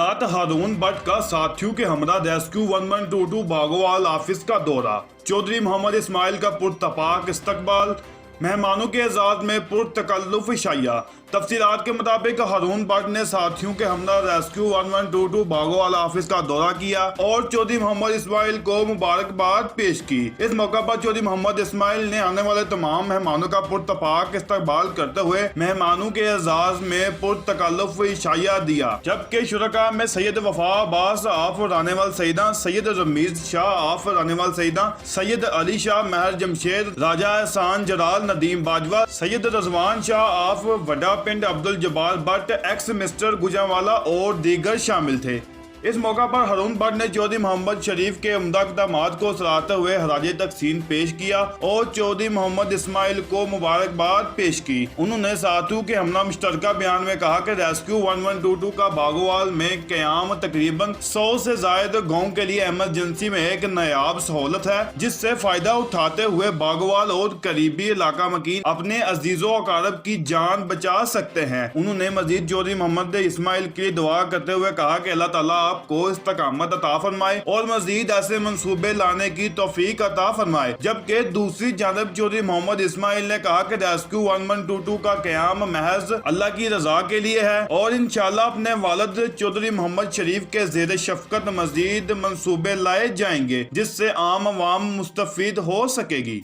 रात हारून भट्ट का साथियों के हमरा रेस्क्यू 1122 भागोवाल ऑफिस का दौरा। चौधरी मोहम्मद इस्माइल का पुरतपाक इस्तकबाल, मेहमानों के एजाज में पुरतकल्लुफ इशाया। तफसीलात के मुताबिक हारून भट्ट ने साथियों के हमरा रेस्क्यू 1122 भागोवाल ऑफिस का दौरा किया और चौधरी मोहम्मद इस्माइल को मुबारकबाद पेश की। इस मौका पर चौधरी मोहम्मद इस्माइल ने आने वाले तमाम मेहमानों का पुरतपाक इस्तकबाल करते हुए मेहमानों के एजाज में पुरतकल्लुफ इशाया दिया, जबकि शुरका में सैयद वफा अब्बास आफ रानेवाल सईदा, सैयद रमीज शाह आफ रानेवाल सईदा, सैयद अली शाह महर जमशेद, राजा एहसान जलाल नदीम बाजवा, सैयद रजवान शाह आफ वडा पिंड अब्दुल जब्बार भट्ट एक्स मिस्टर गुजरावाला और दीगर शामिल थे। इस मौका पर हारून भट्ट ने चौधरी मोहम्मद शरीफ के उम्दा इक़दामात को सराहते हुए हराजे तकसीम पेश किया और चौधरी मोहम्मद इस्माइल को मुबारकबाद पेश की। उन्होंने साथियों के हमला मुश्तरका बयान में कहा कि रेस्क्यू 1122 का भागोवाल में क़याम तकरीबन 100 से जायद गाँव के लिए इमरजेंसी में एक नायाब सहूलत है, जिससे फायदा उठाते हुए भागोवाल और करीबी इलाका मकीन अपने अजीजों अकारब की जान बचा सकते हैं। उन्होंने मजीद चौधरी मोहम्मद इस्माइल की दुआ करते हुए कहा कि अल्लाह ताला आपको इस्तकामत अता फरमाए और मजीद ऐसे मंसूबे लाने की तौफीक अता फरमाए। जबकि दूसरी जानब चौधरी मोहम्मद इस्माइल ने कहा कि रेस्क्यू 1122 का क़याम महज अल्लाह की रजा के लिए है और इंशाअल्लाह अपने वालिद चौधरी मोहम्मद शरीफ के ज़ेर शफ़क़त मजीद मंसूबे लाए जाएंगे, जिससे आम अवाम मुस्तफ़ीद हो सकेगी।